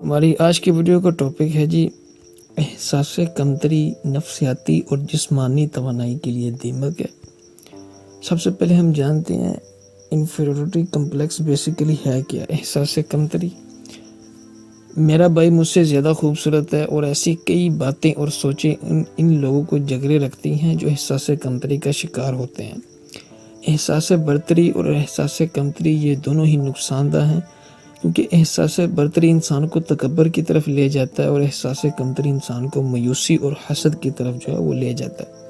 ہماری آج کی ویڈیو کا ٹاپک ہے جی احساس کمتری نفسیاتی اور جسمانی توانائی کے لیے دیمک ہے۔ سب سے پہلے ہم جانتے ہیں انفیریورٹی کمپلیکس بیسیکلی ہے کیا۔ احساس کمتری، میرا بھائی مجھ سے زیادہ خوبصورت ہے، اور ایسی کئی باتیں اور سوچیں ان لوگوں کو جگڑے رکھتی ہیں جو احساس کمتری کا شکار ہوتے ہیں۔ احساس برتری اور احساس کمتری یہ دونوں ہی نقصان دہ ہیں، کیونکہ احساس برتری انسان کو تکبر کی طرف لے جاتا ہے اور احساس کمتری انسان کو مایوسی اور حسد کی طرف جو ہے وہ لے جاتا ہے۔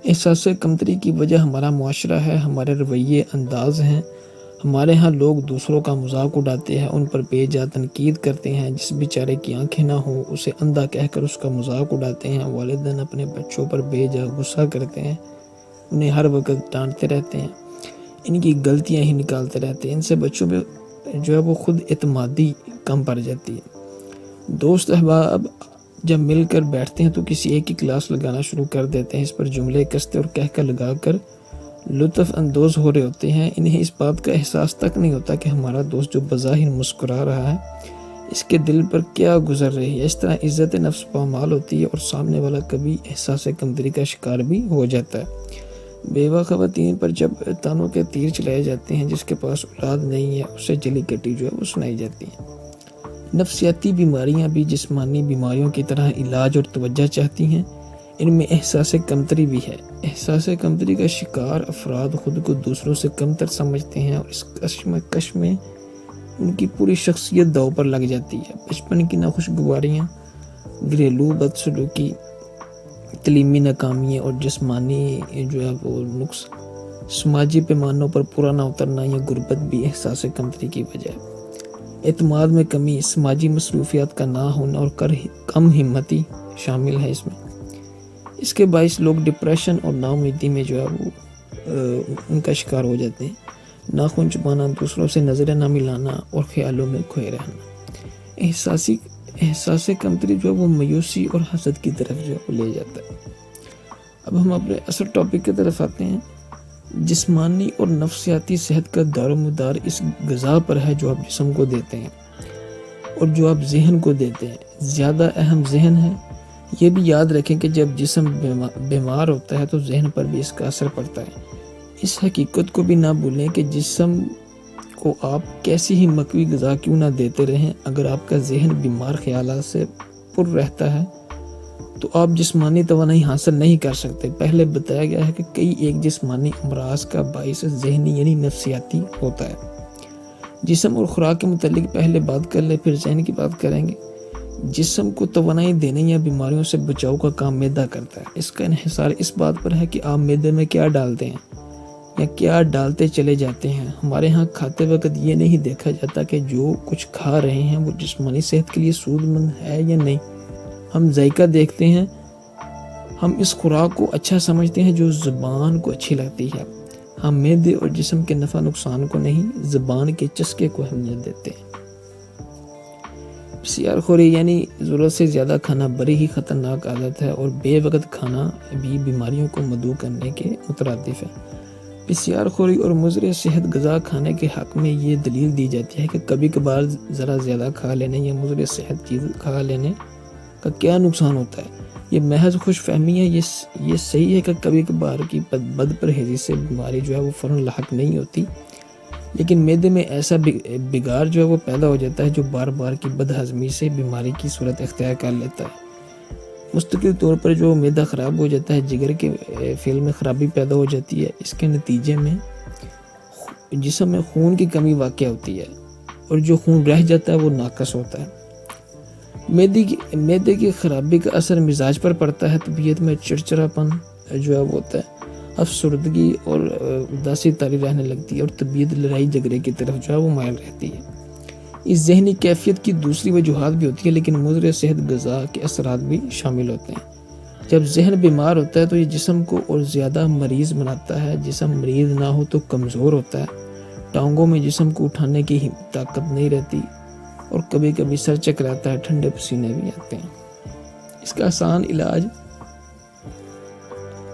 احساس کمتری کی وجہ ہمارا معاشرہ ہے، ہمارے رویے انداز ہیں۔ ہمارے ہاں لوگ دوسروں کا مذاق اڑاتے ہیں، ان پر بے جا تنقید کرتے ہیں۔ جس بیچارے کی آنکھیں نہ ہوں اسے اندھا کہہ کر اس کا مذاق اڑاتے ہیں۔ والدین اپنے بچوں پر بے جا غصہ کرتے ہیں، انہیں ہر وقت ڈانٹتے رہتے ہیں، ان کی غلطیاں ہی نکالتے رہتے ہیں۔ ان سے بچوں پہ جو ہے وہ خود اعتمادی کم پڑ جاتی ہے۔ دوست احباب جب مل کر بیٹھتے ہیں تو کسی ایک کی کلاس لگانا شروع کر دیتے ہیں، اس پر جملے کستے اور کہہ کر لگا کر لطف اندوز ہو رہے ہوتے ہیں۔ انہیں اس بات کا احساس تک نہیں ہوتا کہ ہمارا دوست جو بظاہر مسکرا رہا ہے اس کے دل پر کیا گزر رہی ہے۔ اس طرح عزت نفس پامال ہوتی ہے اور سامنے والا کبھی احساس کمتری کا شکار بھی ہو جاتا ہے۔ بیوہ خواتین پر جب تانوں کے تیر چلائے جاتے ہیں، جس کے پاس اولاد نہیں ہے اسے جلی کٹی جو ہے وہ سنائی جاتی ہے۔ نفسیاتی بیماریاں بھی جسمانی بیماریوں کی طرح علاج اور توجہ چاہتی ہیں، ان میں احساس کمتری بھی ہے۔ احساس کمتری کا شکار افراد خود کو دوسروں سے کمتر سمجھتے ہیں، اور اس کشمکش میں ان کی پوری شخصیت داؤ پر لگ جاتی ہے۔ بچپن کی ناخوشگواریاں، گھریلو بدسلوکی، تعلیمی ناکامیاں اور جسمانی جو ہے وہ نقص، سماجی پیمانوں پر پورا نہ اترنا یا غربت بھی احساس کمتری کی وجہ ہے۔ اعتماد میں کمی، سماجی مصروفیات کا نہ ہونا اور کم ہمتی شامل ہے اس میں۔ اس کے باعث لوگ ڈپریشن اور نا امیدی میں جو ہے وہ ان کا شکار ہو جاتے ہیں۔ ناخن چبانا، دوسروں سے نظریں نہ ملانا اور خیالوں میں کھوئے رہنا۔ احساس کمتری جو ہے وہ مایوسی اور حسد کی طرف جو ہے وہ لے جاتا ہے۔ اب ہم اپنے اصل ٹاپک کی طرف آتے ہیں۔ جسمانی اور نفسیاتی صحت کا دار و مدار اس غذا پر ہے جو آپ جسم کو دیتے ہیں اور جو آپ ذہن کو دیتے ہیں۔ زیادہ اہم ذہن ہے۔ یہ بھی یاد رکھیں کہ جب جسم بیمار ہوتا ہے تو ذہن پر بھی اس کا اثر پڑتا ہے۔ اس حقیقت کو بھی نہ بھولیں کہ جسم کو آپ کیسی ہی مقوی غذا کیوں نہ دیتے رہیں، اگر آپ کا ذہن بیمار خیالات سے پر رہتا ہے تو آپ جسمانی توانائی حاصل نہیں کر سکتے۔ پہلے بتایا گیا ہے کہ کئی ایک جسمانی امراض کا باعث ذہنی یعنی نفسیاتی ہوتا ہے۔ جسم اور خوراک کے متعلق پہلے بات کر لیں، پھر ذہن کی بات کریں گے۔ جسم کو توانائی دینے یا بیماریوں سے بچاؤ کا کام معدہ کرتا ہے۔ اس کا انحصار اس بات پر ہے کہ آپ معدے میں کیا ڈالتے ہیں یا کیا ڈالتے چلے جاتے ہیں۔ ہمارے ہاں کھاتے وقت یہ نہیں دیکھا جاتا کہ جو کچھ کھا رہے ہیں وہ جسمانی صحت کے لیے سود مند ہے یا نہیں۔ ہم ذائقہ دیکھتے ہیں، ہم اس خوراک کو اچھا سمجھتے ہیں جو زبان کو اچھی لگتی ہے۔ ہم معدے اور جسم کے نفع نقصان کو نہیں، زبان کے چسکے کو اہمیت دیتے ہیں۔ بسیار خوری یعنی ضرورت سے زیادہ کھانا بڑی ہی خطرناک عادت ہے، اور بے وقت کھانا بھی بیماریوں کو مدعو کرنے کے مترادف ہے۔ بسیار خوری اور مضر صحت غذا کھانے کے حق میں یہ دلیل دی جاتی ہے کہ کبھی کبھار ذرا زیادہ کھا لینے یا مضر صحت چیز کھا لینے کا کیا نقصان ہوتا ہے۔ یہ محض خوش فہمی ہے۔ یہ صحیح ہے کہ کبھی کبھار کی بد پرہیزی سے بیماری جو ہے وہ فوراً لاحق نہیں ہوتی، لیکن معدے میں ایسا بگاڑ جو ہے وہ پیدا ہو جاتا ہے جو بار بار کی بد ہضمی سے بیماری کی صورت اختیار کر لیتا ہے۔ مستقل طور پر جو معدہ خراب ہو جاتا ہے، جگر کے فعل میں خرابی پیدا ہو جاتی ہے۔ اس کے نتیجے میں جسم میں خون کی کمی واقع ہوتی ہے، اور جو خون رہ جاتا ہے وہ ناقص ہوتا ہے۔ معدے کی خرابی کا اثر مزاج پر پڑتا ہے۔ طبیعت میں چڑچڑاپن جو ہے وہ ہوتا ہے، افسردگی اور اداسی طاری رہنے لگتی ہے، اور طبیعت لڑائی جھگڑے کی طرف جو ہے وہ مائل رہتی ہے۔ اس ذہنی کیفیت کی دوسری وجوہات بھی ہوتی ہے، لیکن مضر صحت غذا کے اثرات بھی شامل ہوتے ہیں۔ جب ذہن بیمار ہوتا ہے تو یہ جسم کو اور زیادہ مریض بناتا ہے۔ جسم مریض نہ ہو تو کمزور ہوتا ہے، ٹانگوں میں جسم کو اٹھانے کی طاقت نہیں رہتی، اور کبھی کبھی سر چکراتا ہے، ٹھنڈے پسینے بھی آتے ہیں۔ اس کا آسان علاج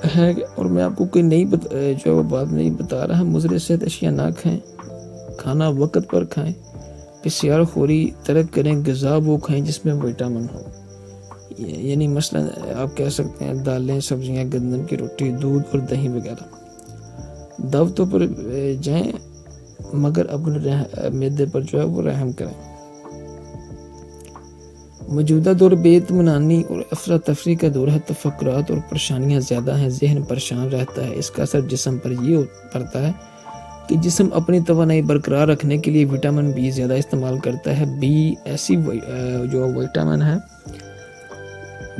ہے، اور میں آپ کو کوئی نئی جو بات نہیں بتا رہا، مضر صحت اشیاء نہ کھائیں، کھانا وقت پر کھائیں، پسیار خوری ترک کریں، غذا وہ کھائیں جس میں وٹامن ہو، یعنی مثلا آپ کہہ سکتے ہیں دالیں، سبزیاں، گندم کی روٹی، دودھ اور دہی وغیرہ۔ دعوتوں پر جائیں مگر اپنے معدے پر جو ہے وہ رحم کریں۔ موجودہ دور بے اطمینانی اور افراتفری کا دور ہے، تفکرات اور پریشانیاں زیادہ ہیں، ذہن پریشان رہتا ہے۔ اس کا اثر جسم پر یہ پڑتا ہے کہ جسم اپنی توانائی برقرار رکھنے کے لیے وٹامن بی زیادہ استعمال کرتا ہے۔ بی ایسی جو وٹامن ہے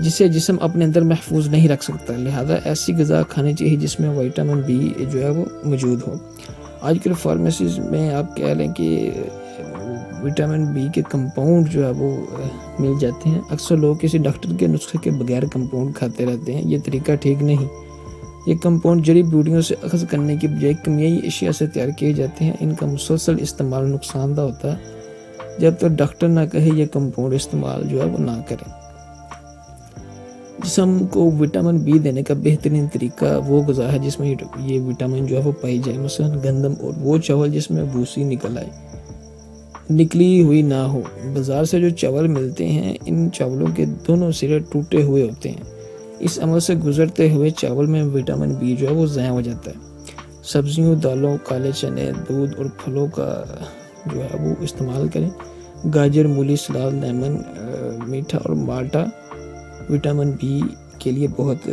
جسے جسم اپنے اندر محفوظ نہیں رکھ سکتا، لہذا ایسی غذا کھانی چاہیے جس میں وٹامن بی جو ہے وہ موجود ہو۔ آج کل فارمیسیز میں آپ کہہ لیں کہ وٹامن بی کے کمپاؤنڈ جو ہے وہ مل جاتے ہیں۔ اکثر لوگ کسی ڈاکٹر کے نسخے کے بغیر کمپاؤنڈ کھاتے رہتے ہیں، یہ طریقہ ٹھیک نہیں۔ یہ کمپاؤنڈ جڑی بوٹیوں سے اخذ کرنے کی بجائے کیمیائی اشیاء سے تیار کیے جاتے ہیں۔ ان کا مسلسل استعمال نقصان دہ ہوتا ہے، جب تک ڈاکٹر نہ کہے یہ کمپاؤنڈ استعمال جو ہے وہ نہ کریں۔ جسم کو وٹامن بی دینے کا بہترین طریقہ وہ غذا ہے جس میں یہ وٹامن جو ہے وہ پائی جائے، مثلا گندم اور وہ چاول جس میں بھوسی نکلی ہوئی نہ ہو۔ بازار سے جو چاول ملتے ہیں ان چاولوں کے دونوں سرے ٹوٹے ہوئے ہوتے ہیں، اس عمل سے گزرتے ہوئے چاول میں وٹامن بی جو ہے وہ ضائع ہو جاتا ہے۔ سبزیوں، دالوں، کالے چنے، دودھ اور پھلوں کا جو ہے وہ استعمال کریں۔ گاجر، مولی، سلاد، لیمن، میٹھا اور مالٹا وٹامن بی کے لیے بہت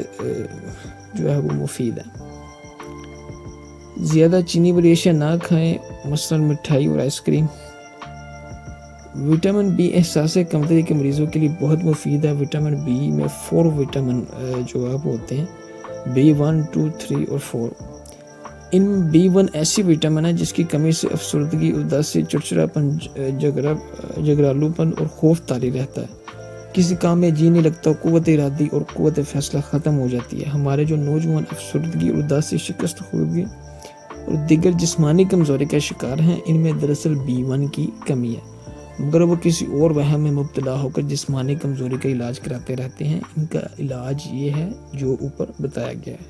جو ہے وہ مفید ہے۔ زیادہ چینی والی اشیاء نہ کھائیں، مثلا مٹھائی اور آئس کریم۔ وٹامن بی احساس کمتری کے مریضوں کے لیے بہت مفید ہے۔ وٹامن بی میں 4 وٹامن جو ہے وہ ہوتے ہیں، B1، 2، 3 اور 4۔ ان B1 ایسی وٹامن ہے جس کی کمی سے افسردگی، اداسی، چڑچڑاپن، جگرالوپن اور خوف طاری رہتا ہے۔ کسی کام میں جی نہیں لگتا، قوت ارادی اور قوت فیصلہ ختم ہو جاتی ہے۔ ہمارے جو نوجوان افسردگی اور اداسی، شکست خوردگی اور دیگر جسمانی کمزوری کا شکار ہیں، ان میں دراصل B1 کی کمی ہے، مگر وہ کسی اور وہم میں مبتلا ہو کر جسمانی کمزوری کا علاج کراتے رہتے ہیں۔ ان کا علاج یہ ہے جو اوپر بتایا گیا ہے۔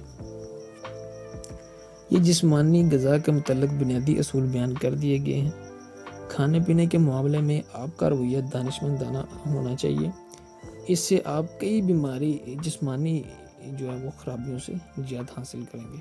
یہ جسمانی غذا کے متعلق بنیادی اصول بیان کر دیے گئے ہیں۔ کھانے پینے کے معاملے میں آپ کا رویہ دانشمندانہ ہونا چاہیے، اس سے آپ کئی بیماری جسمانی جو ہے وہ خرابیوں سے نجات حاصل کریں گے۔